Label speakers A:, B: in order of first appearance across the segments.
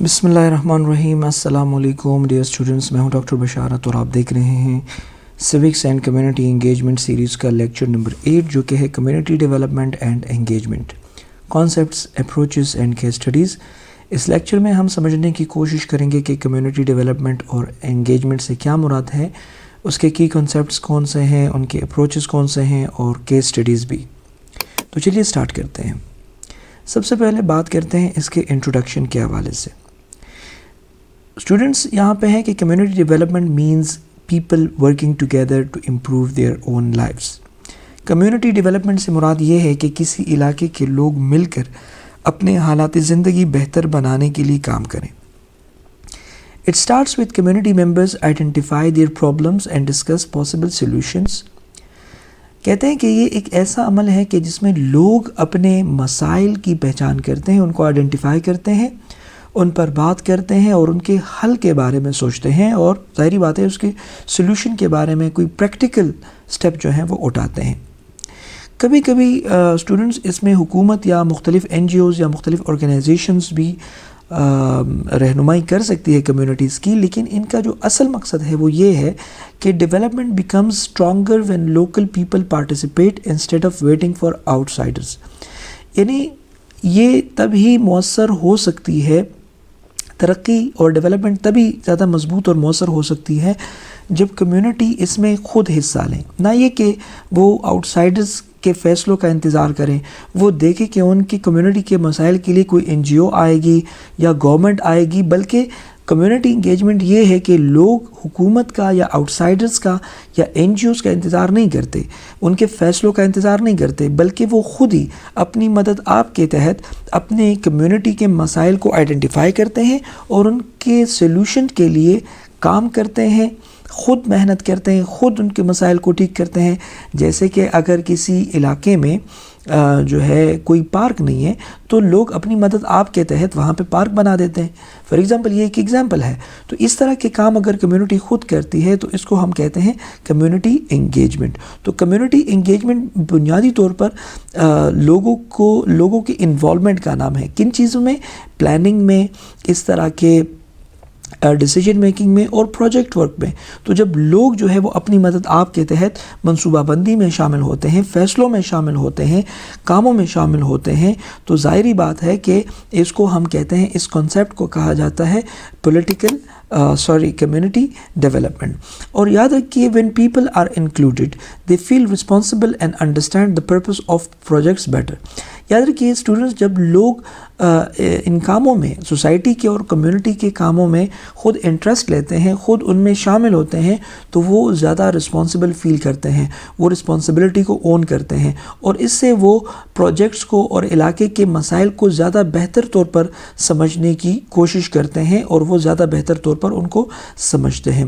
A: بسم اللہ الرحمن الرحیم۔ السلام علیکم ڈیئر اسٹوڈنٹس، میں ہوں ڈاکٹر بشارت اور آپ دیکھ رہے ہیں civics and community engagement series کا لیکچر نمبر 8 جو کہ ہے community development and engagement, concepts, approaches and case studies. اس لیکچر میں ہم سمجھنے کی کوشش کریں گے کہ کمیونٹی ڈیولپمنٹ اور انگیجمنٹ سے کیا مراد ہے، اس کے کی کانسیپٹس کون سے ہیں، ان کے اپروچز کون سے ہیں اور کیس اسٹڈیز بھی۔ تو چلیے سٹارٹ کرتے ہیں۔ سب سے پہلے بات کرتے ہیں اس کے انٹروڈکشن کے حوالے سے۔ اسٹوڈنٹس یہاں پہ ہے کہ community development means people working together to improve their own lives. Community development سے مراد یہ ہے کہ کسی علاقے کے لوگ مل کر اپنے حالات زندگی بہتر بنانے کے لیے کام کریں۔ It starts with community members identify their problems and discuss possible solutions۔ کہتے ہیں کہ یہ ایک ایسا عمل ہے کہ جس میں لوگ اپنے مسائل کی پہچان کرتے ہیں، ان کو آئیڈینٹیفائی کرتے ہیں، ان پر بات کرتے ہیں اور ان کے حل کے بارے میں سوچتے ہیں، اور ظاہری بات ہے اس کے سلوشن کے بارے میں کوئی پریکٹیکل سٹیپ جو ہیں وہ اٹھاتے ہیں۔ کبھی کبھی اسٹوڈنٹس اس میں حکومت یا مختلف NGOs یا مختلف آرگنائزیشنز بھی رہنمائی کر سکتی ہے کمیونٹیز کی، لیکن ان کا جو اصل مقصد ہے وہ یہ ہے کہ development becomes stronger when local people participate instead of waiting for آؤٹ سائڈرز۔ یعنی یہ تب ہی مؤثر ہو سکتی ہے، ترقی اور ڈیولپمنٹ تبھی زیادہ مضبوط اور مؤثر ہو سکتی ہے جب کمیونٹی اس میں خود حصہ لیں، نہ یہ کہ وہ آؤٹ سائڈرز کے فیصلوں کا انتظار کریں۔ وہ دیکھیں کہ ان کی کمیونٹی کے مسائل کے لیے کوئی NGO آئے گی یا گورنمنٹ آئے گی، بلکہ کمیونٹی انگیجمنٹ یہ ہے کہ لوگ حکومت کا یا آؤٹ سائڈرز کا یا NGOs کا انتظار نہیں کرتے، ان کے فیصلوں کا انتظار نہیں کرتے، بلکہ وہ خود ہی اپنی مدد آپ کے تحت اپنے کمیونٹی کے مسائل کو آئیڈینٹیفائی کرتے ہیں اور ان کے سلوشن کے لیے کام کرتے ہیں، خود محنت کرتے ہیں، خود ان کے مسائل کو ٹھیک کرتے ہیں۔ جیسے کہ اگر کسی علاقے میں جو ہے کوئی پارک نہیں ہے تو لوگ اپنی مدد آپ کے تحت وہاں پہ پارک بنا دیتے ہیں، فار ایگزامپل۔ یہ ایک ایگزامپل ہے۔ تو اس طرح کے کام اگر کمیونٹی خود کرتی ہے تو اس کو ہم کہتے ہیں کمیونٹی انگیجمنٹ۔ تو کمیونٹی انگیجمنٹ بنیادی طور پر لوگوں کی انوالومنٹ کا نام ہے۔ کن چیزوں میں؟ پلاننگ میں، اس طرح کے ڈیسیجن میکنگ میں اور پروجیکٹ ورک میں۔ تو جب لوگ جو ہے وہ اپنی مدد آپ کے تحت منصوبہ بندی میں شامل ہوتے ہیں، فیصلوں میں شامل ہوتے ہیں، کاموں میں شامل ہوتے ہیں، تو ظاہری بات ہے کہ اس کو ہم کہتے ہیں، اس کانسیپٹ کو کہا جاتا ہے کمیونٹی ڈیولپمنٹ۔ اور یاد رکھیے when people are included they feel responsible and understand the purpose of projects better۔ یاد رکھیے اسٹوڈنٹس، جب لوگ ان کاموں میں، سوسائٹی کے اور کمیونٹی کے کاموں میں خود انٹرسٹ لیتے ہیں، خود ان میں شامل ہوتے ہیں، تو وہ زیادہ رسپانسبل فیل کرتے ہیں، وہ رسپانسبلٹی کو اون کرتے ہیں، اور اس سے وہ پروجیکٹس کو اور علاقے کے مسائل کو زیادہ بہتر طور پر سمجھنے کی کوشش کرتے ہیں اور وہ زیادہ بہتر طور پر ان کو سمجھتے ہیں۔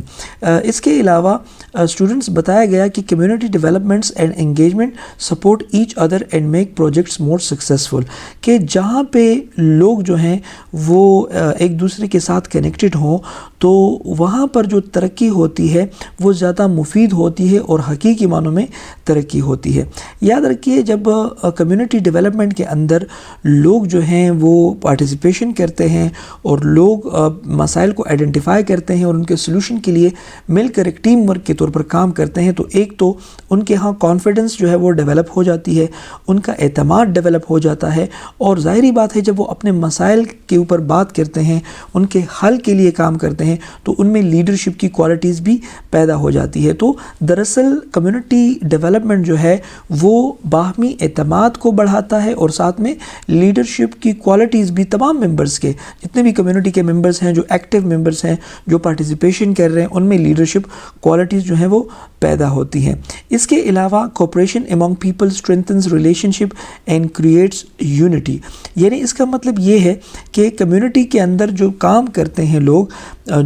A: اس کے علاوہ اسٹوڈنٹس بتایا گیا کہ community developments and engagement support each other and make projects more successful, کہ جہاں پہ لوگ جو ہیں وہ ایک دوسرے کے ساتھ کنیکٹڈ ہوں تو وہاں پر جو ترقی ہوتی ہے وہ زیادہ مفید ہوتی ہے اور حقیقی معنوں میں ترقی ہوتی ہے۔ یاد رکھیے جب کمیونٹی ڈیولپمنٹ کے اندر لوگ جو ہیں وہ پارٹیسپیشن کرتے ہیں اور لوگ مسائل کو آئیڈینٹیفائی کرتے ہیں اور ان کے سلوشن کے لیے مل کر ایک ٹیم ورک کے طور پر کام کرتے ہیں، تو ایک تو ان کے ہاں کانفیڈنس جو ہے وہ ڈیولپ ہو جاتی ہے، ان کا اعتماد ڈیولپ ہو جاتا ہے، اور ظاہری بات ہے جب وہ اپنے مسائل کے اوپر بات کرتے ہیں، ان کے حل کے لیے کام کرتے ہیں، تو ان میں لیڈرشپ کی کوالٹیز بھی پیدا ہو جاتی ہے۔ تو دراصل کمیونٹی ڈیولپمنٹ جو ہے وہ باہمی اعتماد کو بڑھاتا ہے، اور ساتھ میں لیڈرشپ کی کوالٹیز بھی تمام ممبرز کے، جتنے بھی کمیونٹی کے ممبرز ہیں، جو ایکٹیو ممبرز ہیں، جو پارٹیسپیشن کر رہے ہیں، ان میں لیڈرشپ کوالٹیز جو ہیں وہ پیدا ہوتی ہیں۔ اس کے علاوہ cooperation among people strengthens relationship and creates unity۔ یعنی اس کا مطلب یہ ہے کہ کمیونٹی کے اندر جو کام کرتے ہیں لوگ،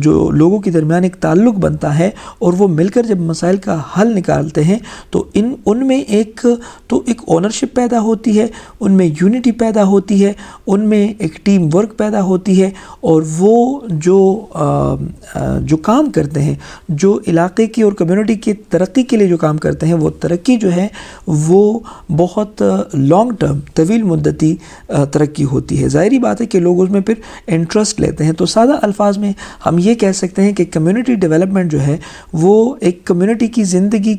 A: جو لوگوں کے درمیان ایک تعلق بنتا ہے اور وہ مل کر جب مسائل کا حل نکالتے ہیں تو ان میں ایک اونرشپ پیدا ہوتی ہے، ان میں یونٹی پیدا ہوتی ہے، ان میں ایک ٹیم ورک پیدا ہوتی ہے، اور وہ جو کام کرتے ہیں، جو علاقے کی اور کمیونٹی کی ترقی کے لیے جو کام کرتے ہیں، وہ ترقی جو ہے وہ بہت لانگ ٹرم، طویل مدتی ترقی ہوتی ہے۔ ہوتی ہے، ظاہری بات ہے کہ لوگ اس میں پھر انٹرسٹ لیتے ہیں۔ تو سادہ الفاظ میں ہم یہ کہہ سکتے ہیں کہ کمیونٹی ڈیولپمنٹ جو ہے وہ ایک کمیونٹی کی زندگی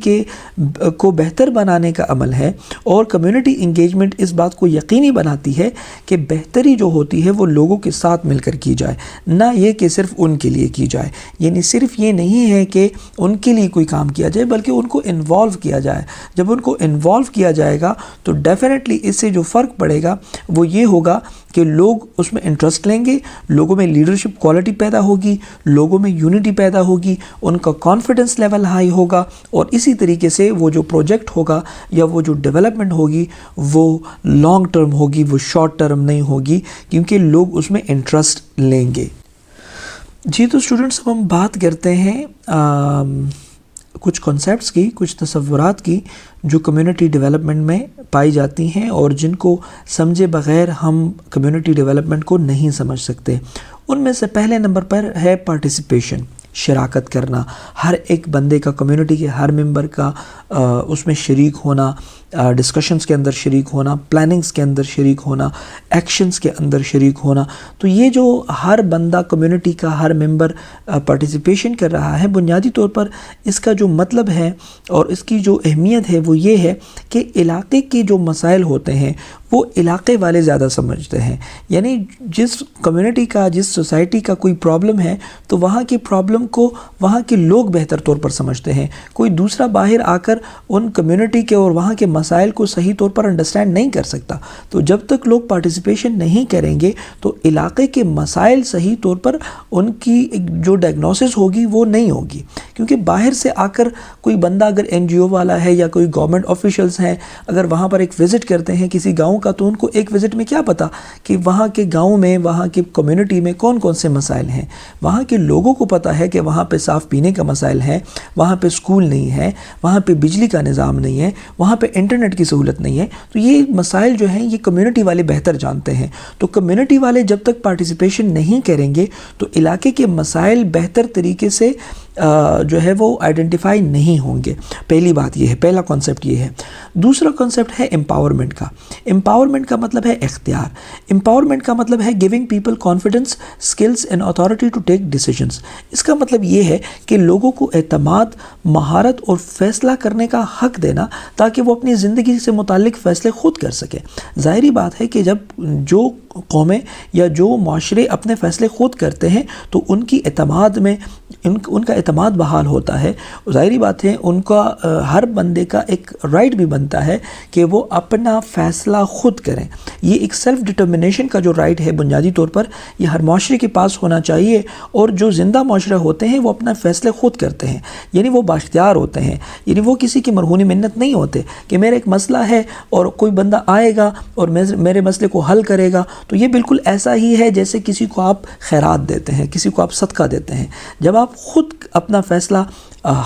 A: کو بہتر بنانے کا عمل ہے، اور کمیونٹی انگیجمنٹ اس بات کو یقینی بناتی ہے کہ بہتری جو ہوتی ہے وہ لوگوں کے ساتھ مل کر کی جائے، نہ یہ کہ صرف ان کے لیے کی جائے۔ یعنی صرف یہ نہیں ہے کہ ان کے لیے کوئی کام کیا جائے، بلکہ ان کو انوالو کیا جائے۔ جب ان کو انوالو کیا جائے گا تو ڈیفینیٹلی اس سے جو فرق پڑے گا وہ یہ ہوگا کہ لوگ اس میں انٹرسٹ لیں گے، لوگوں میں لیڈرشپ کوالٹی پیدا ہوگی، لوگوں میں یونٹی پیدا ہوگی، ان کا کانفیڈنس لیول ہائی ہوگا، اور اسی طریقے سے وہ جو پروجیکٹ ہوگا یا وہ جو ڈیولپمنٹ ہوگی وہ لانگ ٹرم ہوگی، وہ شارٹ ٹرم نہیں ہوگی، کیونکہ لوگ اس میں انٹرسٹ لیں گے۔ جی تو اسٹوڈنٹس، اب ہم بات کرتے ہیں کچھ کنسیپٹس کی، کچھ تصورات کی جو کمیونٹی ڈیولپمنٹ میں پائی جاتی ہیں اور جن کو سمجھے بغیر ہم کمیونٹی ڈیولپمنٹ کو نہیں سمجھ سکتے۔ ان میں سے پہلے نمبر پر ہے پارٹیسپیشن، شراکت کرنا، ہر ایک بندے کا، کمیونٹی کے ہر ممبر کا اس میں شریک ہونا، ڈسکشنز کے اندر شریک ہونا، پلاننگز کے اندر شریک ہونا، ایکشنز کے اندر شریک ہونا۔ تو یہ جو ہر بندہ، کمیونٹی کا ہر ممبر پارٹیسپیشن کر رہا ہے، بنیادی طور پر اس کا جو مطلب ہے اور اس کی جو اہمیت ہے وہ یہ ہے کہ علاقے کے جو مسائل ہوتے ہیں وہ علاقے والے زیادہ سمجھتے ہیں۔ یعنی جس کمیونٹی کا، جس سوسائٹی کا کوئی پرابلم ہے تو وہاں کی پرابلم کو وہاں کے لوگ بہتر طور پر سمجھتے ہیں۔ کوئی دوسرا باہر آ کر ان کمیونٹی کے اور وہاں کے مسائل کو صحیح طور پر انڈرسٹینڈ نہیں کر سکتا۔ تو جب تک لوگ پارٹیسپیشن نہیں کریں گے تو علاقے کے مسائل صحیح طور پر ان کی جو ڈائگنوسس ہوگی وہ نہیں ہوگی، کیونکہ باہر سے آ کر کوئی بندہ اگر این جی او والا ہے یا کوئی گورنمنٹ آفیشلز ہیں، اگر وہاں پر ایک وزٹ کرتے ہیں کسی گاؤں کا، تو ان کو ایک وزٹ میں کیا پتا کہ وہاں کے گاؤں میں، وہاں کی کمیونٹی میں کون کون سے مسائل ہیں۔ وہاں کے لوگوں کو پتا ہے کہ وہاں پہ صاف پینے کا مسائل ہے، وہاں پہ اسکول نہیں ہے، وہاں پہ بجلی کا نظام نہیں ہے، وہاں پہ انٹرنیٹ کی سہولت نہیں ہے۔ تو یہ مسائل جو ہیں یہ کمیونٹی والے بہتر جانتے ہیں۔ تو کمیونٹی والے جب تک پارٹیسپیشن نہیں کریں گے تو علاقے کے مسائل بہتر طریقے سے جو ہے وہ آئیڈینٹیفائی نہیں ہوں گے۔ پہلی بات یہ ہے، پہلا کانسیپٹ یہ ہے۔ دوسرا کانسیپٹ ہے امپاورمنٹ کا۔ امپاورمنٹ کا مطلب ہے اختیار۔ امپاورمنٹ کا مطلب ہے giving people confidence, skills and authority to take decisions. اس کا مطلب یہ ہے کہ لوگوں کو اعتماد، مہارت اور فیصلہ کرنے کا حق دینا تاکہ وہ اپنی زندگی سے متعلق فیصلے خود کر سکیں۔ ظاہری بات ہے کہ جب جو قومیں یا جو معاشرے اپنے فیصلے خود کرتے ہیں تو ان کی اعتماد میں ان کا اعتماد بحال ہوتا ہے۔ ظاہری بات ہے ان کا ہر بندے کا ایک رائٹ بھی بنتا ہے کہ وہ اپنا فیصلہ خود کریں۔ یہ ایک سیلف ڈٹرمنیشن کا جو رائٹ ہے بنیادی طور پر یہ ہر معاشرے کے پاس ہونا چاہیے، اور جو زندہ معاشرے ہوتے ہیں وہ اپنا فیصلے خود کرتے ہیں، یعنی وہ بااختیار ہوتے ہیں، یعنی وہ کسی کی مرہونی منت نہیں ہوتے کہ میرا ایک مسئلہ ہے اور کوئی بندہ آئے گا اور میرے مسئلے کو حل کرے گا۔ تو یہ بالکل ایسا ہی ہے جیسے کسی کو آپ خیرات دیتے ہیں، کسی کو آپ صدقہ دیتے ہیں۔ جب آپ خود اپنا فیصلہ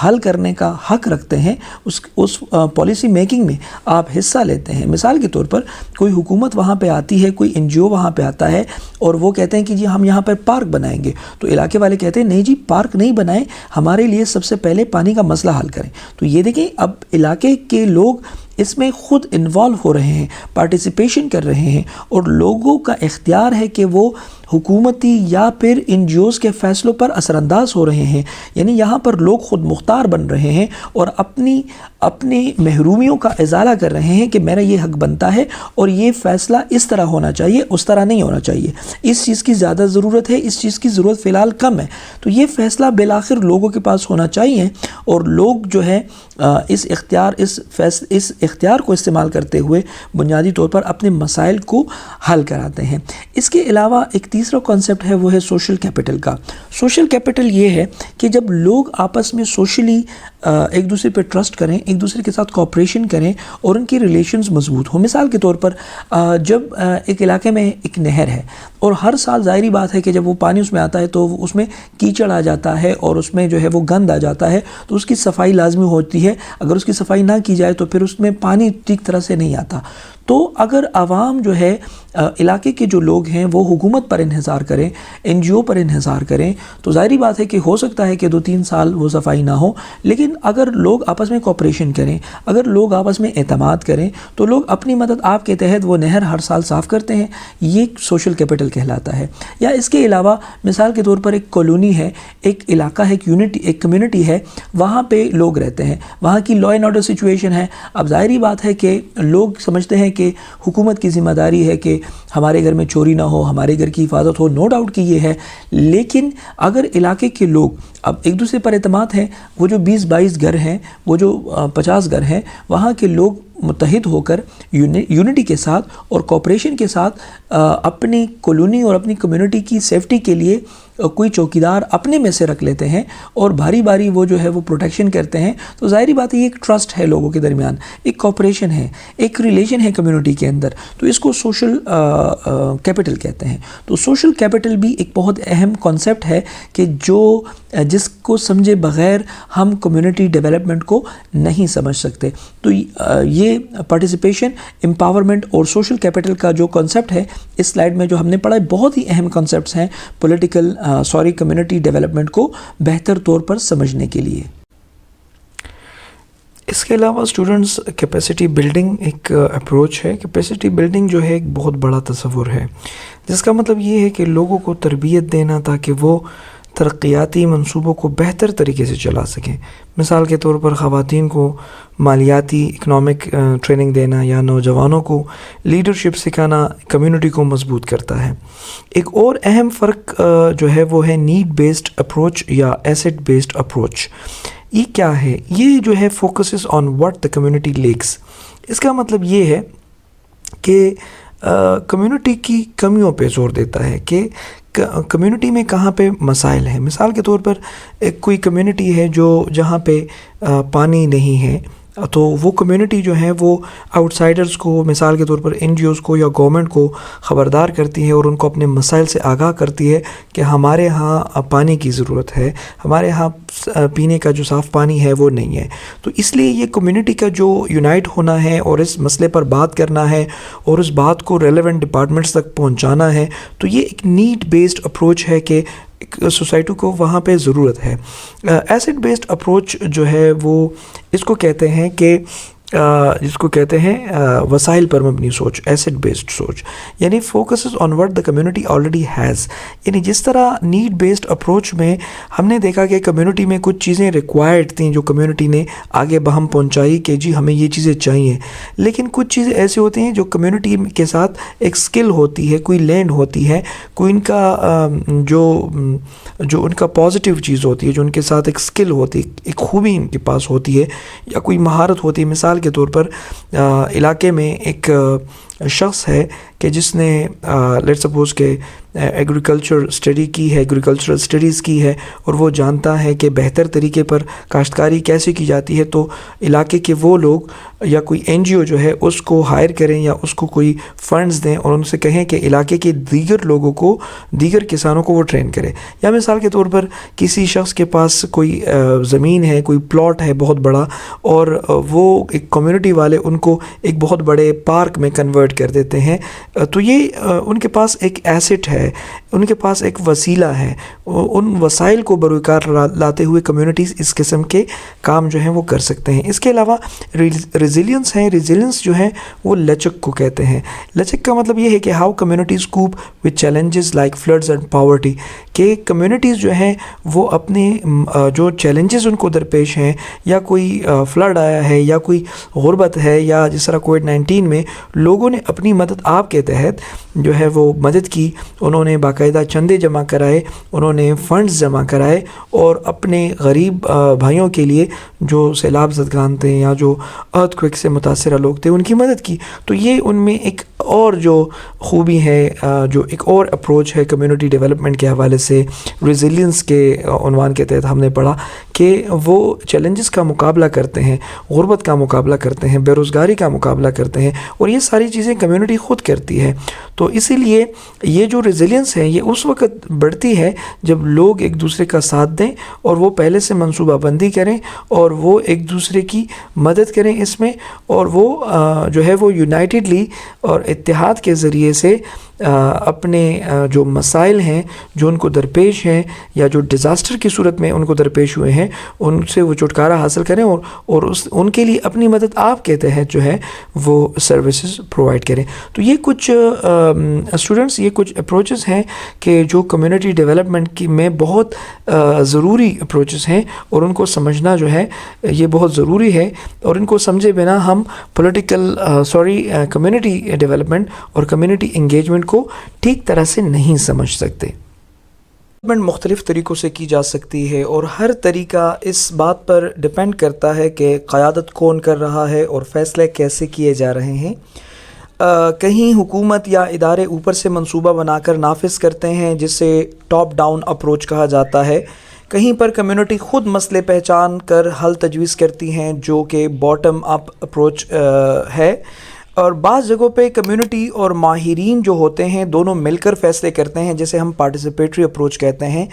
A: حل کرنے کا حق رکھتے ہیں، اس پالیسی میکنگ میں آپ حصہ لیتے ہیں۔ مثال کے طور پر کوئی حکومت وہاں پہ آتی ہے، کوئی این جی او وہاں پہ آتا ہے اور وہ کہتے ہیں کہ جی ہم یہاں پر پارک بنائیں گے، تو علاقے والے کہتے ہیں نہیں جی پارک نہیں بنائیں، ہمارے لیے سب سے پہلے پانی کا مسئلہ حل کریں۔ تو یہ دیکھیں اب علاقے کے لوگ اس میں خود انوالو ہو رہے ہیں، پارٹیسپیشن کر رہے ہیں، اور لوگوں کا اختیار ہے کہ وہ حکومتی یا پھر این جی اوز کے فیصلوں پر اثر انداز ہو رہے ہیں۔ یعنی یہاں پر لوگ خود مختار بن رہے ہیں اور اپنی محرومیوں کا ازالہ کر رہے ہیں کہ میرا یہ حق بنتا ہے اور یہ فیصلہ اس طرح ہونا چاہیے، اس طرح نہیں ہونا چاہیے، اس چیز کی زیادہ ضرورت ہے، اس چیز کی ضرورت فی الحال کم ہے۔ تو یہ فیصلہ بالآخر لوگوں کے پاس ہونا چاہیے، اور لوگ جو ہے اس اختیار کو استعمال کرتے ہوئے بنیادی طور پر اپنے مسائل کو حل کراتے ہیں۔ اس کے علاوہ ایک تیسرا کانسیپٹ ہے، وہ ہے سوشل کیپٹل کا۔ سوشل کیپٹل یہ ہے کہ جب لوگ آپس میں سوشلی ایک دوسرے پہ ٹرسٹ کریں، ایک دوسرے کے ساتھ کوآپریشن کریں اور ان کی ریلیشنز مضبوط ہوں۔ مثال کے طور پر جب ایک علاقے میں ایک نہر ہے اور ہر سال ظاہری بات ہے کہ جب وہ پانی اس میں آتا ہے تو اس میں کیچڑ آ جاتا ہے اور اس میں جو ہے وہ گند آ جاتا ہے، تو اس کی صفائی لازمی ہوتی ہے۔ اگر اس کی صفائی نہ کی جائے تو پھر اس میں پانی ٹھیک طرح سے نہیں آتا۔ تو اگر عوام جو ہے علاقے کے جو لوگ ہیں وہ حکومت پر انحصار کریں، این جی او پر انحصار کریں، تو ظاہری بات ہے کہ ہو سکتا ہے کہ 2-3 سال وہ صفائی نہ ہو، لیکن لیکن اگر لوگ آپس میں کوپریشن کریں، اگر لوگ آپس میں اعتماد کریں تو لوگ اپنی مدد آپ کے تحت وہ نہر ہر سال صاف کرتے ہیں، یہ سوشل کیپٹل کہلاتا ہے۔ یا اس کے علاوہ مثال کے طور پر ایک کالونی ہے، ایک علاقہ ہے، ایک کمیونٹی ہے، وہاں پہ لوگ رہتے ہیں، وہاں کی لا اینڈ آرڈر سچویشن ہے۔ اب ظاہری بات ہے کہ لوگ سمجھتے ہیں کہ حکومت کی ذمہ داری ہے کہ ہمارے گھر میں چوری نہ ہو، ہمارے گھر کی حفاظت ہو، نو ڈاؤٹ کہ یہ ہے، لیکن اگر علاقے کے لوگ اب ایک دوسرے پر اعتماد ہیں، وہ جو 20-22 گھر ہیں، وہ جو 50 گھر ہیں، وہاں کے لوگ متحد ہو کر یونٹی کے ساتھ اور کوپریشن کے ساتھ اپنی کالونی اور اپنی کمیونٹی کی سیفٹی کے لیے کوئی چوکیدار اپنے میں سے رکھ لیتے ہیں اور بھاری بھاری وہ جو ہے وہ پروٹیکشن کرتے ہیں، تو ظاہری بات ہے یہ ایک ٹرسٹ ہے لوگوں کے درمیان، ایک کوپریشن ہے، ایک ریلیشن ہے کمیونٹی کے اندر، تو اس کو سوشل کیپٹل کہتے ہیں۔ تو سوشل کیپٹل بھی ایک بہت اہم کانسیپٹ ہے کہ جس کو سمجھے بغیر ہم کمیونٹی ڈیولپمنٹ کو نہیں سمجھ سکتے۔ تو یہ پارٹیسپیشن، امپاورمنٹ اور سوشل کیپٹل کا جو کانسیپٹ ہے اس سلائیڈ میں جو ہم نے پڑھا ہے، بہت ہی اہم کانسیپٹس ہیں کمیونٹی ڈیولپمنٹ کو بہتر طور پر سمجھنے کے لیے۔ اس کے علاوہ اسٹوڈنٹس کیپیسٹی بلڈنگ ایک اپروچ ہے۔ کیپیسٹی بلڈنگ جو ہے ایک بہت بڑا تصور ہے، جس کا مطلب یہ ہے کہ لوگوں کو تربیت دینا تاکہ وہ ترقیاتی منصوبوں کو بہتر طریقے سے چلا سکیں۔ مثال کے طور پر خواتین کو مالیاتی اکنامک ٹریننگ دینا یا نوجوانوں کو لیڈرشپ سکھانا کمیونٹی کو مضبوط کرتا ہے۔ ایک اور اہم فرق جو ہے وہ ہے نیڈ بیسڈ اپروچ یا ایسٹ بیسڈ اپروچ۔ یہ کیا ہے؟ یہ جو ہے focuses on what the community lacks. اس کا مطلب یہ ہے کہ کمیونٹی کی کمیوں پہ زور دیتا ہے کہ کمیونٹی میں کہاں پہ مسائل ہیں۔ مثال کے طور پر ایک کوئی کمیونٹی ہے جہاں پہ پانی نہیں ہے، تو وہ کمیونٹی جو ہے وہ آؤٹ سائڈرز کو، مثال کے طور پر این جی اوز کو یا گورنمنٹ کو خبردار کرتی ہے اور ان کو اپنے مسائل سے آگاہ کرتی ہے کہ ہمارے ہاں پانی کی ضرورت ہے، ہمارے ہاں پینے کا جو صاف پانی ہے وہ نہیں ہے۔ تو اس لیے یہ کمیونٹی کا جو یونائٹ ہونا ہے اور اس مسئلے پر بات کرنا ہے اور اس بات کو ریلیونٹ ڈپارٹمنٹس تک پہنچانا ہے، تو یہ ایک نیڈ بیسڈ اپروچ ہے کہ سوسائٹی کو وہاں پہ ضرورت ہے۔ ایسٹ بیسڈ اپروچ جو ہے وہ اس کو کہتے ہیں کہ جس کو کہتے ہیں وسائل پر مبنی سوچ، ایسٹ بیسڈ سوچ، یعنی focuses on what the community already has. یعنی جس طرح نیڈ بیسڈ اپروچ میں ہم نے دیکھا کہ کمیونٹی میں کچھ چیزیں ریکوائرڈ تھیں جو کمیونٹی نے آگے بہم پہنچائی کہ جی ہمیں یہ چیزیں چاہیے، لیکن کچھ چیزیں ایسی ہوتی ہیں جو کمیونٹی کے ساتھ ایک سکل ہوتی ہے، کوئی لینڈ ہوتی ہے، کوئی ان کا جو ان کا پازیٹیو چیز ہوتی ہے، جو ان کے ساتھ ایک سکل ہوتی ہے، ایک خوبی ان کے پاس ہوتی ہے یا کوئی مہارت ہوتی ہے۔ مثال کے طور پر علاقے میں ایک شخص ہے کہ جس نے لیٹ سپوز کہ ایگریکلچر اسٹڈی کی ہے، ایگریکلچرل اسٹڈیز کی ہے، اور وہ جانتا ہے کہ بہتر طریقے پر کاشتکاری کیسے کی جاتی ہے، تو علاقے کے وہ لوگ یا کوئی این جی او جو ہے اس کو ہائر کریں یا اس کو کوئی فنڈز دیں اور ان سے کہیں کہ علاقے کے دیگر لوگوں کو، دیگر کسانوں کو وہ ٹرین کرے۔ یا مثال کے طور پر کسی شخص کے پاس کوئی زمین ہے، کوئی پلاٹ ہے بہت بڑا، اور وہ ایک کمیونٹی والے ان کو ایک بہت بڑے پارک میں کنورٹ کر دیتے ہیں، تو یہ ان کے پاس ایک ایسٹ ہے، ان کے پاس ایک وسیلہ ہے۔ ان وسائل کو بروکار لاتے ہوئے کمیونٹیز اس قسم کے کام جو ہیں وہ کر سکتے ہیں۔ اس کے علاوہ ریزیلینس ہے، ریزیلینس جو ہے وہ لچک کو کہتے ہیں۔ لچک کا مطلب یہ ہے کہ how communities cope with challenges like floods and poverty, کہ کمیونٹیز جو ہیں وہ اپنے جو چیلنجز ان کو درپیش ہیں، یا کوئی فلڈ آیا ہے یا کوئی غربت ہے، یا جس طرح کووڈ-19 میں لوگوں نے اپنی مدد آپ کے تحت جو ہے وہ مدد کی، انہوں نے باقاعدہ چندے جمع کرائے، انہوں نے فنڈز جمع کرائے اور اپنے غریب بھائیوں کے لیے جو سیلاب زدگان تھے یا جو ارتھ کوئک سے متاثرہ لوگ تھے ان کی مدد کی۔ تو یہ ان میں ایک اور جو خوبی ہے، جو ایک اور اپروچ ہے کمیونٹی ڈیولپمنٹ کے حوالے سے، ریزیلینس کے عنوان کے تحت ہم نے پڑھا کہ وہ چیلنجز کا مقابلہ کرتے ہیں، غربت کا مقابلہ کرتے ہیں، بے روزگاری کا مقابلہ کرتے ہیں، اور یہ ساری چیزیں کمیونٹی خود کرتی ہے۔ تو اسی لیے یہ جو ریزیلینس ہے یہ اس وقت بڑھتی ہے جب لوگ ایک دوسرے کا ساتھ دیں اور وہ پہلے سے منصوبہ بندی کریں اور وہ ایک دوسرے کی مدد کریں اس میں، اور وہ جو ہے وہ یونائٹڈلی اور اتحاد کے ذریعے سے اپنے جو مسائل ہیں جو ان کو درپیش ہیں یا جو ڈیزاسٹر کی صورت میں ان کو درپیش ہوئے ہیں ان سے وہ چھٹکارا حاصل کریں اور ان کے لیے اپنی مدد آپ کے تحت جو ہے وہ سروسز پرووائڈ کریں. تو یہ کچھ اسٹوڈنٹس یہ کچھ اپروچز ہیں کہ جو کمیونٹی ڈیولپمنٹ کی میں بہت ضروری اپروچز ہیں اور ان کو سمجھنا جو ہے یہ بہت ضروری ہے, اور ان کو سمجھے بنا ہم کمیونٹی ڈیولپمنٹ اور کمیونٹی انگیجمنٹ کو ٹھیک طرح سے نہیں سمجھ سکتے. مختلف طریقوں سے کی جا سکتی ہے اور ہر طریقہ اس بات پر ڈپینڈ کرتا ہے کہ قیادت کون کر رہا ہے اور فیصلے کیسے کیے جا رہے ہیں. کہیں حکومت یا ادارے اوپر سے منصوبہ بنا کر نافذ کرتے ہیں جسے ٹاپ ڈاؤن اپروچ کہا جاتا ہے. کہیں پر کمیونٹی خود مسئلے پہچان کر حل تجویز کرتی ہیں جو کہ باٹم اپ اپروچ ہے, اور بعض جگہوں پہ کمیونٹی اور ماہرین جو ہوتے ہیں دونوں مل کر فیصلے کرتے ہیں جسے ہم پارٹیسپیٹری اپروچ کہتے ہیں.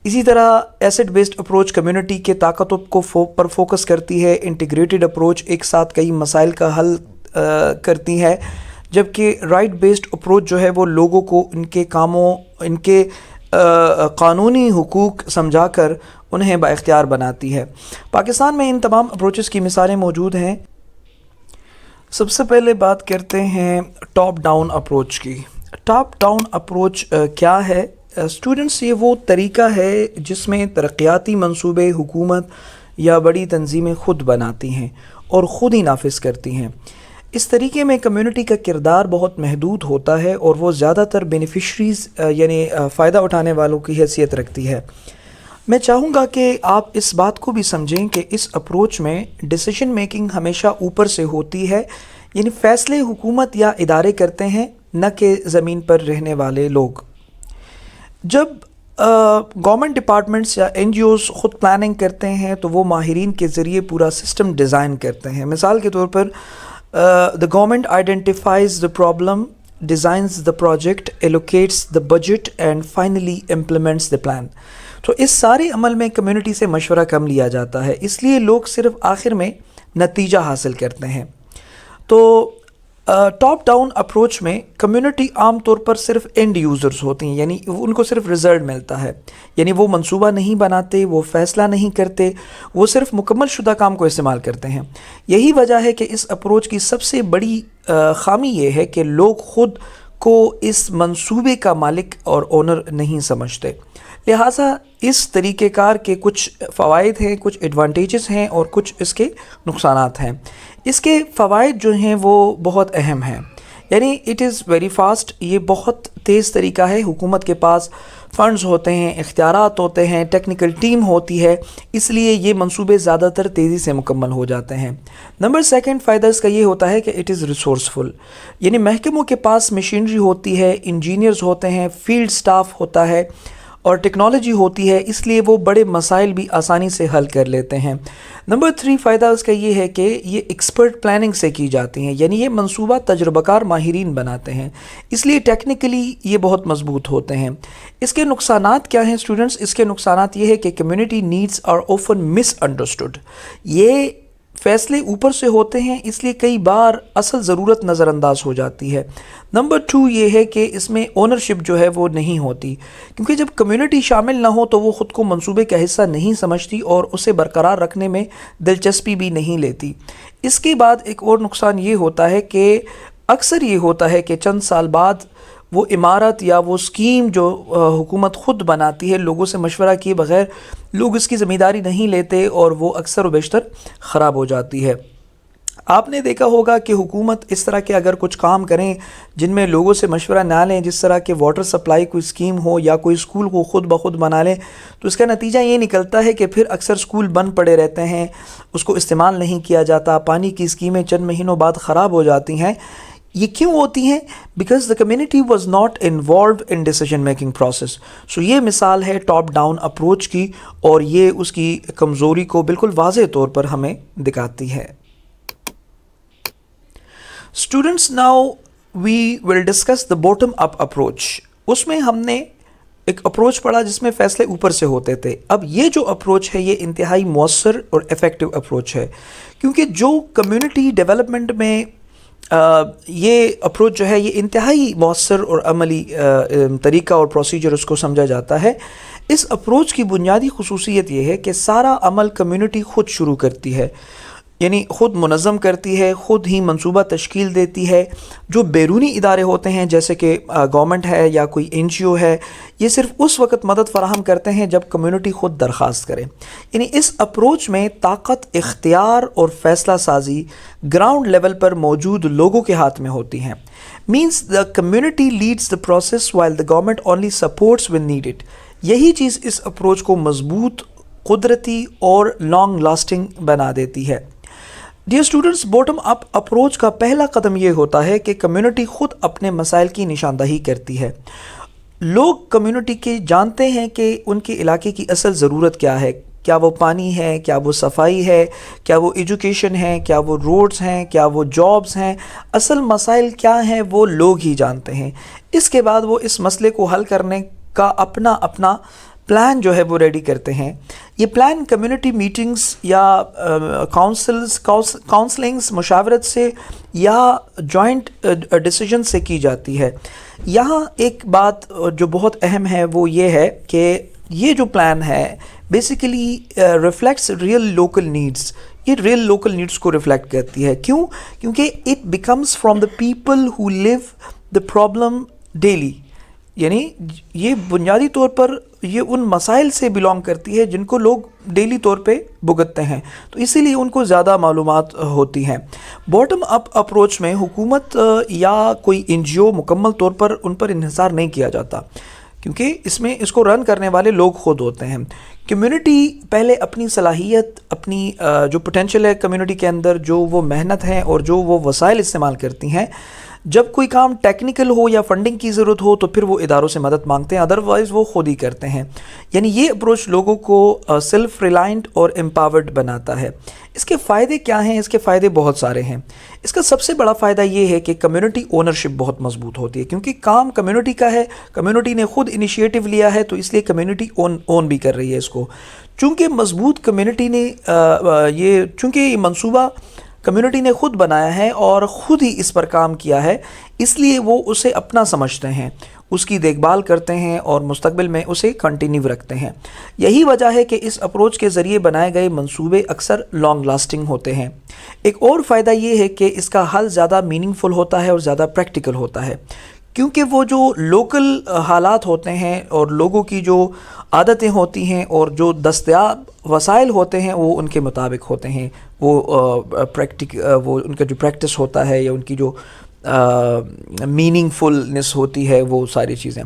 A: اسی طرح ایسٹ بیسڈ اپروچ کمیونٹی کے طاقتوں کو پر فوکس کرتی ہے. انٹیگریٹڈ اپروچ ایک ساتھ کئی مسائل کا حل کرتی ہے, جبکہ رائٹ بیسڈ اپروچ جو ہے وہ لوگوں کو ان کے کاموں ان کے قانونی حقوق سمجھا کر انہیں بااختیار بناتی ہے. پاکستان میں ان تمام اپروچز کی مثالیں موجود ہیں. سب سے پہلے بات کرتے ہیں ٹاپ ڈاؤن اپروچ کی. ٹاپ ڈاؤن اپروچ کیا ہے اسٹوڈنٹس؟ یہ وہ طریقہ ہے جس میں ترقیاتی منصوبے حکومت یا بڑی تنظیمیں خود بناتی ہیں اور خود ہی نافذ کرتی ہیں. اس طریقے میں کمیونٹی کا کردار بہت محدود ہوتا ہے اور وہ زیادہ تر بینیفیشریز یعنی فائدہ اٹھانے والوں کی حیثیت رکھتی ہے. میں چاہوں گا کہ آپ اس بات کو بھی سمجھیں کہ اس اپروچ میں ڈیسیژن میکنگ ہمیشہ اوپر سے ہوتی ہے, یعنی فیصلے حکومت یا ادارے کرتے ہیں نہ کہ زمین پر رہنے والے لوگ. جب گورنمنٹ ڈپارٹمنٹس یا این جی اوز خود پلاننگ کرتے ہیں تو وہ ماہرین کے ذریعے پورا سسٹم ڈیزائن کرتے ہیں. مثال کے طور پر the government identifies the problem, designs the project, allocates the budget and finally implements the plan. تو اس سارے عمل میں کمیونٹی سے مشورہ کم لیا جاتا ہے, اس لیے لوگ صرف آخر میں نتیجہ حاصل کرتے ہیں. تو ٹاپ ڈاؤن اپروچ میں کمیونٹی عام طور پر صرف اینڈ یوزرز ہوتی ہیں, یعنی ان کو صرف رزلٹ ملتا ہے, یعنی وہ منصوبہ نہیں بناتے, وہ فیصلہ نہیں کرتے, وہ صرف مکمل شدہ کام کو استعمال کرتے ہیں. یہی وجہ ہے کہ اس اپروچ کی سب سے بڑی خامی یہ ہے کہ لوگ خود کو اس منصوبے کا مالک اور اونر نہیں سمجھتے. لہٰذا اس طریقہ کار کے کچھ فوائد ہیں, کچھ ایڈوانٹیجز ہیں اور کچھ اس کے نقصانات ہیں. اس کے فوائد جو ہیں وہ بہت اہم ہیں, یعنی اٹ از ویری فاسٹ, یہ بہت تیز طریقہ ہے. حکومت کے پاس فنڈز ہوتے ہیں, اختیارات ہوتے ہیں, ٹیکنیکل ٹیم ہوتی ہے, اس لیے یہ منصوبے زیادہ تر تیزی سے مکمل ہو جاتے ہیں. نمبر سیکنڈ فائدہ اس کا یہ ہوتا ہے کہ اٹ از ریسورسفل, یعنی محکموں کے پاس مشینری ہوتی ہے, انجینئرز ہوتے ہیں, فیلڈ سٹاف ہوتا ہے اور ٹیکنالوجی ہوتی ہے, اس لیے وہ بڑے مسائل بھی آسانی سے حل کر لیتے ہیں. نمبر 3 فائدہ اس کا یہ ہے کہ یہ ایکسپرٹ پلاننگ سے کی جاتی ہیں, یعنی یہ منصوبہ تجربہ کار ماہرین بناتے ہیں, اس لیے ٹیکنیکلی یہ بہت مضبوط ہوتے ہیں. اس کے نقصانات کیا ہیں اسٹوڈنٹس؟ اس کے نقصانات یہ ہے کہ کمیونٹی نیڈس آر آفن مس انڈرسٹوڈ. یہ فیصلے اوپر سے ہوتے ہیں, اس لیے کئی بار اصل ضرورت نظر انداز ہو جاتی ہے. نمبر 2 یہ ہے کہ اس میں اونرشپ جو ہے وہ نہیں ہوتی, کیونکہ جب کمیونٹی شامل نہ ہو تو وہ خود کو منصوبے کا حصہ نہیں سمجھتی اور اسے برقرار رکھنے میں دلچسپی بھی نہیں لیتی. اس کے بعد ایک اور نقصان یہ ہوتا ہے کہ اکثر یہ ہوتا ہے کہ چند سال بعد وہ عمارت یا وہ اسکیم جو حکومت خود بناتی ہے لوگوں سے مشورہ کیے بغیر, لوگ اس کی ذمہ داری نہیں لیتے اور وہ اکثر و بیشتر خراب ہو جاتی ہے. آپ نے دیکھا ہوگا کہ حکومت اس طرح کے اگر کچھ کام کریں جن میں لوگوں سے مشورہ نہ لیں, جس طرح کہ واٹر سپلائی کوئی اسکیم ہو یا کوئی اسکول کو خود بخود بنا لیں, تو اس کا نتیجہ یہ نکلتا ہے کہ پھر اکثر اسکول بند پڑے رہتے ہیں, اس کو استعمال نہیں کیا جاتا, پانی کی اسکیمیں چند مہینوں بعد خراب ہو جاتی ہیں. یہ کیوں ہوتی ہیں؟ Because the community was not involved in decision making process. So یہ مثال ہے ٹاپ ڈاؤن اپروچ کی, اور یہ اس کی کمزوری کو بالکل واضح طور پر ہمیں دکھاتی ہے. Students now we will discuss the bottom up approach. اس میں ہم نے ایک اپروچ پڑھا جس میں فیصلے اوپر سے ہوتے تھے. اب یہ جو اپروچ ہے یہ انتہائی مؤثر اور افیکٹو اپروچ ہے, کیونکہ جو کمیونٹی ڈیولپمنٹ میں یہ اپروچ جو ہے یہ انتہائی مؤثر اور عملی طریقہ اور پروسیجر اس کو سمجھا جاتا ہے. اس اپروچ کی بنیادی خصوصیت یہ ہے کہ سارا عمل کمیونٹی خود شروع کرتی ہے، یعنی خود منظم کرتی ہے، خود ہی منصوبہ تشکیل دیتی ہے. جو بیرونی ادارے ہوتے ہیں جیسے کہ گورنمنٹ ہے یا کوئی NGO ہے، یہ صرف اس وقت مدد فراہم کرتے ہیں جب کمیونٹی خود درخواست کرے. یعنی اس اپروچ میں طاقت، اختیار اور فیصلہ سازی گراؤنڈ لیول پر موجود لوگوں کے ہاتھ میں ہوتی ہیں. Means the community leads the process while the government only sports when needed. یہی چیز اس اپروچ کو مضبوط، قدرتی اور لانگ لاسٹنگ بنا دیتی ہے. Dear students, bottom up approach کا پہلا قدم یہ ہوتا ہے کہ کمیونٹی خود اپنے مسائل کی نشاندہی کرتی ہے. لوگ کمیونٹی کے جانتے ہیں کہ ان کے علاقے کی اصل ضرورت کیا ہے. کیا وہ پانی ہے، کیا وہ صفائی ہے، کیا وہ ایجوکیشن ہے، کیا وہ روڈز ہیں، کیا وہ جابز ہیں. اصل مسائل کیا ہیں وہ لوگ ہی جانتے ہیں. اس کے بعد وہ اس مسئلے کو حل کرنے کا اپنا پلان جو ہے وہ ریڈی کرتے ہیں. یہ پلان کمیونٹی میٹنگز یا کاؤنسلنگز، مشاورت سے یا جوائنٹ ڈیسیجن سے کی جاتی ہے. یہاں ایک بات جو بہت اہم ہے وہ یہ ہے کہ یہ جو پلان ہے basically reflects real local needs. یہ ریئل لوکل نیڈس کو ریفلیکٹ کرتی ہے. کیوں؟ کیونکہ it becomes from the people who live the problem daily. یعنی یہ بنیادی طور پر یہ ان مسائل سے بلانگ کرتی ہے جن کو لوگ ڈیلی طور پہ بھگتتے ہیں، تو اسی لیے ان کو زیادہ معلومات ہوتی ہیں. باٹم اپ اپروچ میں حکومت یا کوئی NGO مکمل طور پر ان پر انحصار نہیں کیا جاتا، کیونکہ اس کو رن کرنے والے لوگ خود ہوتے ہیں. کمیونٹی پہلے اپنی صلاحیت، اپنی جو پوٹینشیل ہے کمیونٹی کے اندر، جو وہ محنت ہے اور جو وہ وسائل استعمال کرتی ہیں، جب کوئی کام ٹیکنیکل ہو یا فنڈنگ کی ضرورت ہو تو پھر وہ اداروں سے مدد مانگتے ہیں، ادروائز وہ خود ہی کرتے ہیں. یعنی یہ اپروچ لوگوں کو سیلف ریلائنٹ اور امپاورڈ بناتا ہے. اس کے فائدے کیا ہیں؟ اس کے فائدے بہت سارے ہیں. اس کا سب سے بڑا فائدہ یہ ہے کہ کمیونٹی اونرشپ بہت مضبوط ہوتی ہے، کیونکہ کام کمیونٹی کا ہے، کمیونٹی نے خود انیشیٹو لیا ہے، تو اس لیے کمیونٹی اون بھی کر رہی ہے اس کو. چونکہ مضبوط کمیونٹی نے چونکہ یہ منصوبہ کمیونٹی نے خود بنایا ہے اور خود ہی اس پر کام کیا ہے، اس لیے وہ اسے اپنا سمجھتے ہیں، اس کی دیکھ بھال کرتے ہیں اور مستقبل میں اسے کنٹینیو رکھتے ہیں. یہی وجہ ہے کہ اس اپروچ کے ذریعے بنائے گئے منصوبے اکثر لانگ لاسٹنگ ہوتے ہیں. ایک اور فائدہ یہ ہے کہ اس کا حل زیادہ میننگ فل ہوتا ہے اور زیادہ پریکٹیکل ہوتا ہے، کیونکہ وہ جو لوکل حالات ہوتے ہیں اور لوگوں کی جو عادتیں ہوتی ہیں اور جو دستیاب وسائل ہوتے ہیں وہ ان کے مطابق ہوتے ہیں. وہ ان کا جو پریکٹس ہوتا ہے یا ان کی جو میننگ فلنس ہوتی ہے، وہ ساری چیزیں.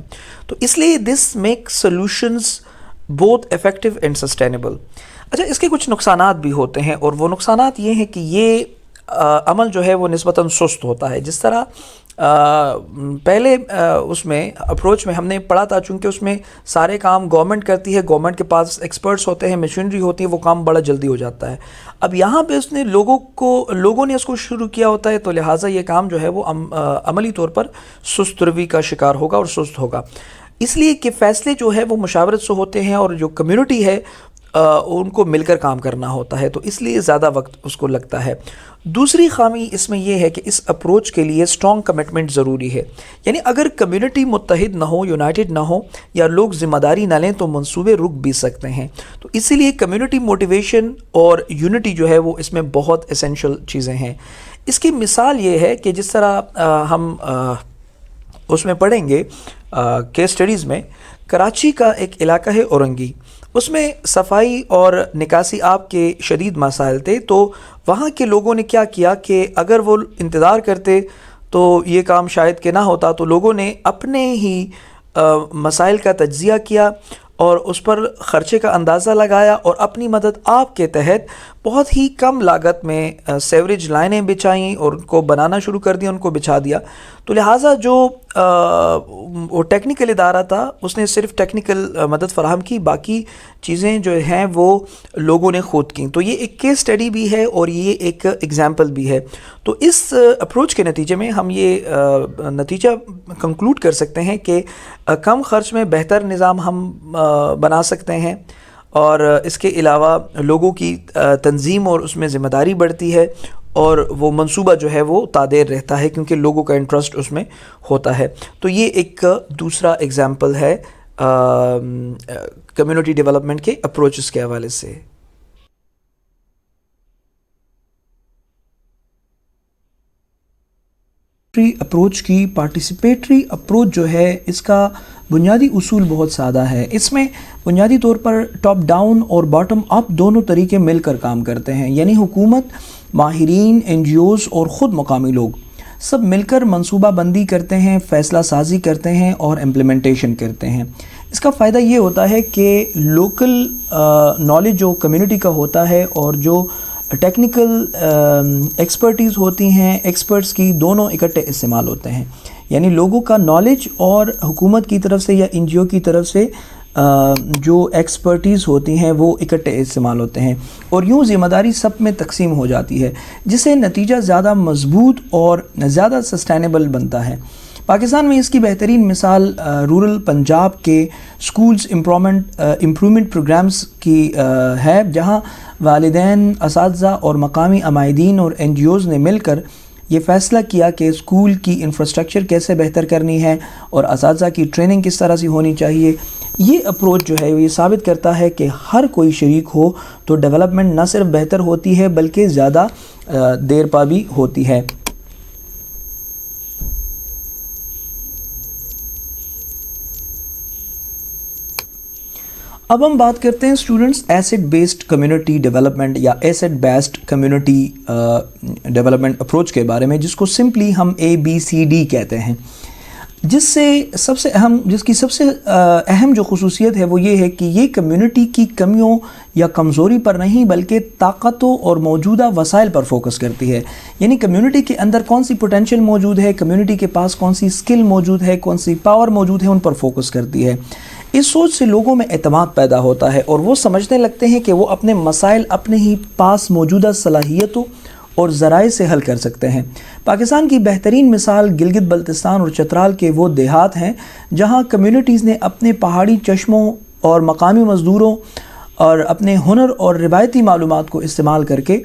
A: تو اس لیے this make solutions both effective and sustainable. اچھا، اس کے کچھ نقصانات بھی ہوتے ہیں، اور وہ نقصانات یہ ہیں کہ یہ عمل جو ہے وہ نسبتاً سست ہوتا ہے. جس طرح پہلے اس میں اپروچ میں ہم نے پڑھا تھا، چونکہ اس میں سارے کام گورنمنٹ کرتی ہے، گورنمنٹ کے پاس ایکسپرٹس ہوتے ہیں، مشینری ہوتی ہے، وہ کام بڑا جلدی ہو جاتا ہے. اب یہاں پہ اس نے لوگوں نے اس کو شروع کیا ہوتا ہے، تو لہٰذا یہ کام جو ہے وہ عملی طور پر سست روی کا شکار ہوگا اور سست ہوگا. اس لیے کہ فیصلے جو ہے وہ مشاورت سے ہوتے ہیں، اور جو کمیونٹی ہے ان کو مل کر کام کرنا ہوتا ہے، تو اس لیے زیادہ وقت اس کو لگتا ہے. دوسری خامی اس میں یہ ہے کہ اس اپروچ کے لیے اسٹرانگ کمٹمنٹ ضروری ہے. یعنی اگر کمیونٹی متحد نہ ہو، یونائٹڈ نہ ہو، یا لوگ ذمہ داری نہ لیں تو منصوبے رک بھی سکتے ہیں. تو اسی لیے کمیونٹی موٹیویشن اور یونٹی جو ہے وہ اس میں بہت اسینشل چیزیں ہیں. اس کی مثال یہ ہے کہ جس طرح ہم اس میں پڑھیں گے کیس سٹڈیز میں، کراچی کا ایک علاقہ ہے اورنگی، اس میں صفائی اور نکاسی آب کے شدید مسائل تھے. تو وہاں کے لوگوں نے کیا کیا کہ اگر وہ انتظار کرتے تو یہ کام شاید کہ نہ ہوتا، تو لوگوں نے اپنے ہی مسائل کا تجزیہ کیا اور اس پر خرچے کا اندازہ لگایا، اور اپنی مدد آپ کے تحت بہت ہی کم لاگت میں سیوریج لائنیں بچائیں اور ان کو بنانا شروع کر دیا، ان کو بچھا دیا. تو لہٰذا جو وہ ٹیکنیکل ادارہ تھا اس نے صرف ٹیکنیکل مدد فراہم کی، باقی چیزیں جو ہیں وہ لوگوں نے خود کیں. تو یہ ایک کیس سٹڈی بھی ہے اور یہ ایک ایگزامپل بھی ہے. تو اس اپروچ کے نتیجے میں ہم یہ نتیجہ کنکلوڈ کر سکتے ہیں کہ کم خرچ میں بہتر نظام ہم بنا سکتے ہیں، اور اس کے علاوہ لوگوں کی تنظیم اور اس میں ذمہ داری بڑھتی ہے، اور وہ منصوبہ جو ہے وہ تادیر رہتا ہے کیونکہ لوگوں کا انٹرسٹ اس میں ہوتا ہے. تو یہ ایک دوسرا ایگزامپل ہے کمیونٹی ڈیولپمنٹ کے اپروچز کے حوالے سے. اپروچ کی پارٹیسپیٹری اپروچ جو ہے اس کا بنیادی اصول بہت سادہ ہے. اس میں بنیادی طور پر ٹاپ ڈاؤن اور باٹم اپ دونوں طریقے مل کر کام کرتے ہیں، یعنی حکومت، ماہرین، این جی اوز اور خود مقامی لوگ سب مل کر منصوبہ بندی کرتے ہیں، فیصلہ سازی کرتے ہیں اور امپلیمنٹیشن کرتے ہیں. اس کا فائدہ یہ ہوتا ہے کہ لوکل نالج جو کمیونٹی کا ہوتا ہے اور جو ٹیکنیکل ایکسپرٹیز ہوتی ہیں ایکسپرٹس کی، دونوں اکٹھے استعمال ہوتے ہیں. یعنی لوگوں کا نالج اور حکومت کی طرف سے یا این جی او کی طرف سے جو ایکسپرٹیز ہوتی ہیں وہ اکٹھے استعمال ہوتے ہیں، اور یوں ذمہ داری سب میں تقسیم ہو جاتی ہے، جس سے نتیجہ زیادہ مضبوط اور زیادہ سسٹینیبل بنتا ہے. پاکستان میں اس کی بہترین مثال رورل پنجاب کے سکولز امپرومنٹ پروگرامز کی ہے، جہاں والدین، اساتذہ اور مقامی عمائدین اور این جی اوز نے مل کر یہ فیصلہ کیا کہ اسکول کی انفراسٹرکچر کیسے بہتر کرنی ہے اور اساتذہ کی ٹریننگ کس طرح سے ہونی چاہیے. یہ اپروچ جو ہے یہ ثابت کرتا ہے کہ ہر کوئی شریک ہو تو ڈیولپمنٹ نہ صرف بہتر ہوتی ہے بلکہ زیادہ دیر پا بھی ہوتی ہے. اب ہم بات کرتے ہیں students asset based community development یا asset based community development approach کے بارے میں، جس کو سمپلی ہم ABCD کہتے ہیں. جس کی سب سے اہم جو خصوصیت ہے وہ یہ ہے کہ یہ کمیونٹی کی کمیوں یا کمزوری پر نہیں بلکہ طاقتوں اور موجودہ وسائل پر فوکس کرتی ہے. یعنی کمیونٹی کے اندر کون سی پوٹینشیل موجود ہے، کمیونٹی کے پاس کون سی اسکل موجود ہے، کون سی پاور موجود ہے، ان پر فوکس کرتی ہے. اس سوچ سے لوگوں میں اعتماد پیدا ہوتا ہے اور وہ سمجھنے لگتے ہیں کہ وہ اپنے مسائل اپنے ہی پاس موجودہ صلاحیتوں اور ذرائع سے حل کر سکتے ہیں. پاکستان کی بہترین مثال گلگت بلتستان اور چترال کے وہ دیہات ہیں جہاں کمیونٹیز نے اپنے پہاڑی چشموں اور مقامی مزدوروں اور اپنے ہنر اور روایتی معلومات کو استعمال کر کے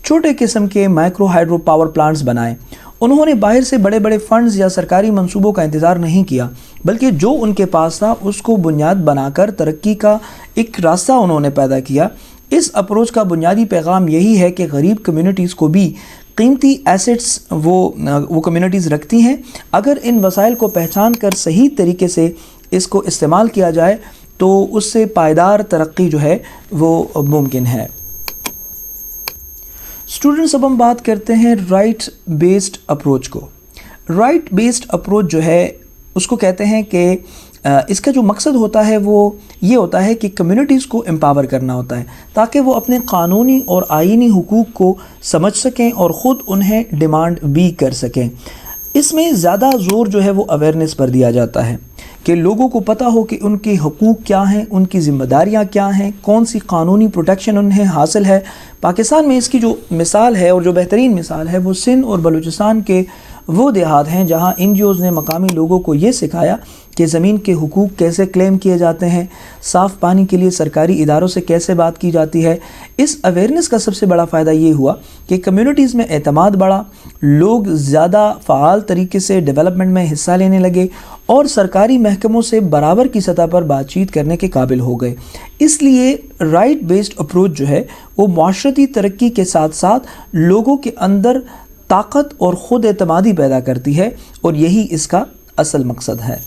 A: چھوٹے قسم کے مائکرو ہائیڈرو پاور پلانٹس بنائے. انہوں نے باہر سے بڑے بڑے فنڈز یا سرکاری منصوبوں کا انتظار نہیں کیا بلکہ جو ان کے پاس تھا اس کو بنیاد بنا کر ترقی کا ایک راستہ انہوں نے پیدا کیا. اس اپروچ کا بنیادی پیغام یہی ہے کہ غریب کمیونٹیز کو بھی قیمتی ایسٹس وہ کمیونٹیز رکھتی ہیں. اگر ان وسائل کو پہچان کر صحیح طریقے سے اس کو استعمال کیا جائے تو اس سے پائیدار ترقی جو ہے وہ ممکن ہے. اسٹوڈنٹس اب ہم بات کرتے ہیں رائٹ بیسڈ اپروچ کو. رائٹ بیسڈ اپروچ جو ہے اس کو کہتے ہیں کہ اس کا جو مقصد ہوتا ہے وہ یہ ہوتا ہے کہ کمیونٹیز کو امپاور کرنا ہوتا ہے تاکہ وہ اپنے قانونی اور آئینی حقوق کو سمجھ سکیں اور خود انہیں ڈیمانڈ بھی کر سکیں. اس میں زیادہ زور جو ہے وہ اویئرنیس پر دیا جاتا ہے کہ لوگوں کو پتہ ہو کہ ان کے حقوق کیا ہیں، ان کی ذمہ داریاں کیا ہیں، کون سی قانونی پروٹیکشن انہیں حاصل ہے. پاکستان میں اس کی جو مثال ہے اور جو بہترین مثال ہے وہ سندھ اور بلوچستان کے وہ دیہات ہیں جہاں این جی اوز نے مقامی لوگوں کو یہ سکھایا کہ زمین کے حقوق کیسے کلیم کیے جاتے ہیں، صاف پانی کے لیے سرکاری اداروں سے کیسے بات کی جاتی ہے. اس اویئرنیس کا سب سے بڑا فائدہ یہ ہوا کہ کمیونٹیز میں اعتماد بڑھا، لوگ زیادہ فعال طریقے سے ڈیولپمنٹ میں حصہ لینے لگے اور سرکاری محکموں سے برابر کی سطح پر بات چیت کرنے کے قابل ہو گئے. اس لیے رائٹ بیسڈ اپروچ جو ہے وہ معاشرتی ترقی کے ساتھ ساتھ لوگوں کے اندر طاقت اور خود اعتمادی پیدا کرتی ہے اور یہی اس کا اصل مقصد ہے.